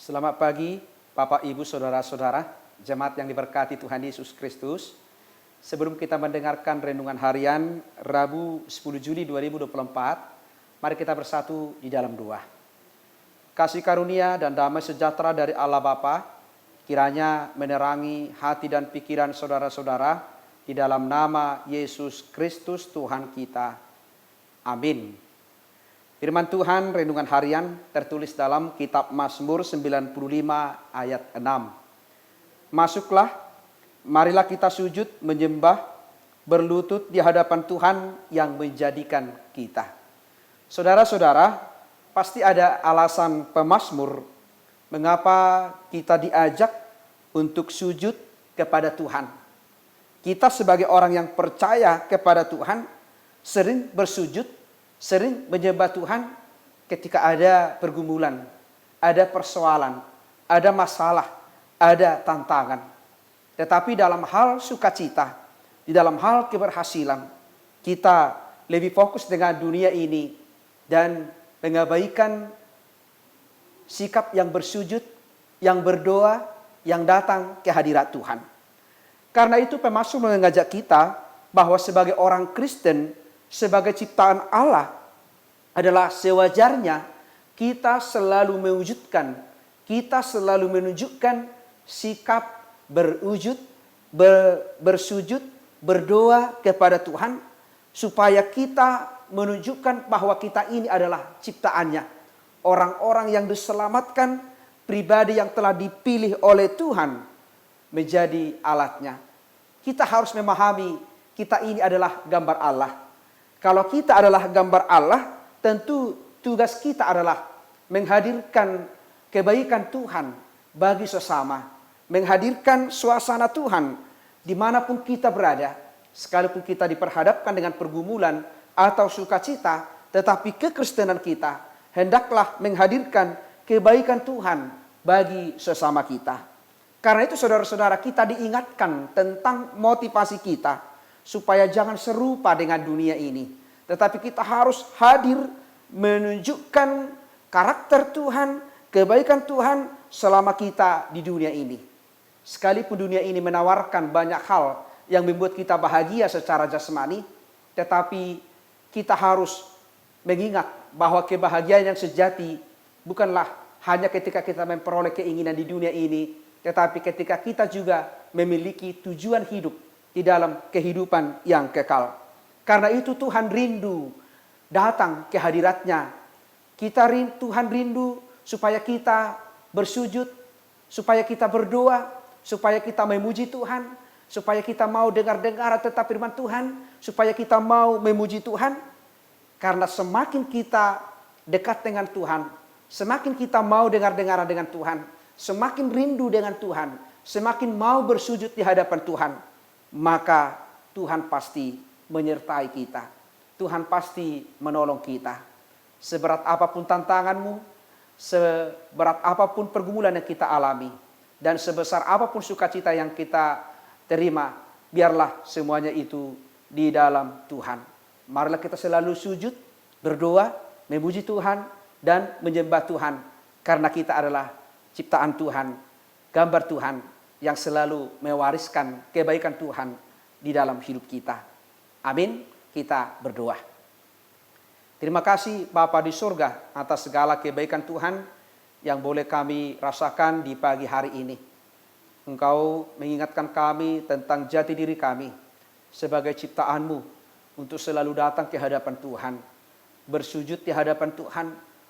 Selamat pagi, Bapak, Ibu, Saudara-saudara, jemaat yang diberkati Tuhan Yesus Kristus. Sebelum kita mendengarkan renungan harian Rabu 10 Juli 2024, mari kita bersatu di dalam doa. Kasih karunia dan damai sejahtera dari Allah Bapa kiranya menerangi hati dan pikiran saudara-saudara di dalam nama Yesus Kristus Tuhan kita. Amin. Firman Tuhan renungan harian tertulis dalam kitab Mazmur 95 ayat 6. Masuklah, marilah kita sujud menyembah, berlutut di hadapan Tuhan yang menjadikan kita. Saudara-saudara, pasti ada alasan pemazmur mengapa kita diajak untuk sujud kepada Tuhan. Kita sebagai orang yang percaya kepada Tuhan sering bersujud, sering menyembah Tuhan ketika ada pergumulan, ada persoalan, ada masalah, ada tantangan. Tetapi dalam hal sukacita, di dalam hal keberhasilan, kita lebih fokus dengan dunia ini dan mengabaikan sikap yang bersujud, yang berdoa, yang datang ke hadirat Tuhan. Karena itu pemazmur mengajak kita bahwa sebagai orang Kristen, sebagai ciptaan Allah adalah sewajarnya kita selalu mewujudkan, kita selalu menunjukkan sikap bersujud, berdoa kepada Tuhan, supaya kita menunjukkan bahwa kita ini adalah ciptaannya, orang-orang yang diselamatkan, pribadi yang telah dipilih oleh Tuhan menjadi alatnya. Kita harus memahami kita ini adalah gambar Allah. Kalau kita adalah gambar Allah, tentu tugas kita adalah menghadirkan kebaikan Tuhan bagi sesama. Menghadirkan suasana Tuhan dimanapun kita berada. Sekalipun kita diperhadapkan dengan pergumulan atau sukacita, tetapi kekristenan kita hendaklah menghadirkan kebaikan Tuhan bagi sesama kita. Karena itu saudara-saudara, kita diingatkan tentang motivasi kita supaya jangan serupa dengan dunia ini. Tetapi kita harus hadir menunjukkan karakter Tuhan, kebaikan Tuhan selama kita di dunia ini. Sekalipun dunia ini menawarkan banyak hal yang membuat kita bahagia secara jasmani, tetapi kita harus mengingat bahwa kebahagiaan yang sejati bukanlah hanya ketika kita memperoleh keinginan di dunia ini, tetapi ketika kita juga memiliki tujuan hidup di dalam kehidupan yang kekal. Karena itu Tuhan rindu datang ke hadiratnya. Tuhan rindu supaya kita bersujud, supaya kita berdoa, supaya kita memuji Tuhan, supaya kita mau dengar-dengar tentang firman Tuhan, supaya kita mau memuji Tuhan. Karena semakin kita dekat dengan Tuhan, semakin kita mau dengar-dengar dengan Tuhan, semakin rindu dengan Tuhan, semakin mau bersujud di hadapan Tuhan, maka Tuhan pasti menyertai kita. Tuhan pasti menolong kita. Seberat apapun tantanganmu, seberat apapun pergumulan yang kita alami, dan sebesar apapun sukacita yang kita terima, biarlah semuanya itu di dalam Tuhan. Marilah kita selalu sujud, berdoa, memuji Tuhan, dan menyembah Tuhan. Karena kita adalah ciptaan Tuhan, gambar Tuhan yang selalu mewariskan kebaikan Tuhan di dalam hidup kita. Amin. Kita berdoa. Terima kasih Bapa di surga atas segala kebaikan Tuhan yang boleh kami rasakan di pagi hari ini. Engkau mengingatkan kami tentang jati diri kami sebagai ciptaan-Mu untuk selalu datang ke hadapan Tuhan, bersujud di hadapan Tuhan,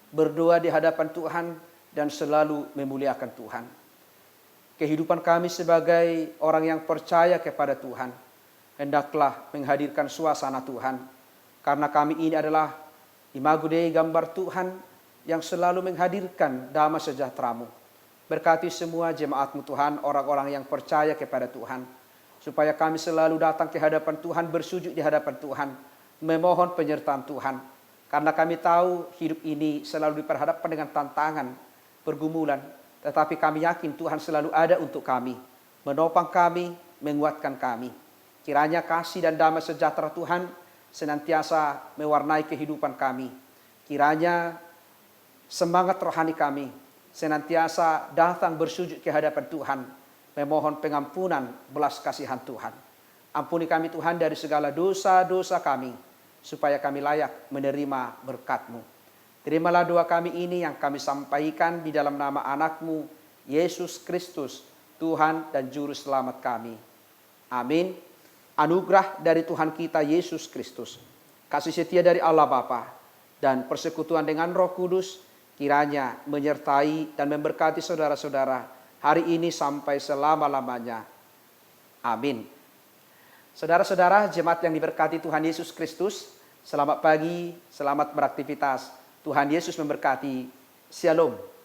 berdoa di hadapan Tuhan, dan selalu memuliakan Tuhan. Kehidupan kami sebagai orang yang percaya kepada Tuhan, hendaklah menghadirkan suasana Tuhan. Karena kami ini adalah imago Dei, gambar Tuhan yang selalu menghadirkan damai sejahtera-Mu. Berkati semua jemaat-Mu Tuhan, orang-orang yang percaya kepada Tuhan, supaya kami selalu datang ke hadapan Tuhan, bersujud di hadapan Tuhan, memohon penyertaan Tuhan. Karena kami tahu hidup ini selalu diperhadapkan dengan tantangan, pergumulan, tetapi kami yakin Tuhan selalu ada untuk kami, menopang kami, menguatkan kami. Kiranya kasih dan damai sejahtera Tuhan senantiasa mewarnai kehidupan kami. Kiranya semangat rohani kami senantiasa datang bersujud ke hadapan Tuhan, memohon pengampunan belas kasihan Tuhan. Ampuni kami Tuhan dari segala dosa-dosa kami, supaya kami layak menerima berkat-Mu. Terimalah doa kami ini yang kami sampaikan di dalam nama anak-Mu, Yesus Kristus, Tuhan dan Juru Selamat kami. Amin. Anugerah dari Tuhan kita Yesus Kristus, kasih setia dari Allah Bapa, dan persekutuan dengan Roh Kudus, kiranya menyertai dan memberkati saudara-saudara hari ini sampai selama-lamanya. Amin. Saudara-saudara, jemaat yang diberkati Tuhan Yesus Kristus, selamat pagi, selamat beraktivitas. Tuhan Yesus memberkati. Shalom.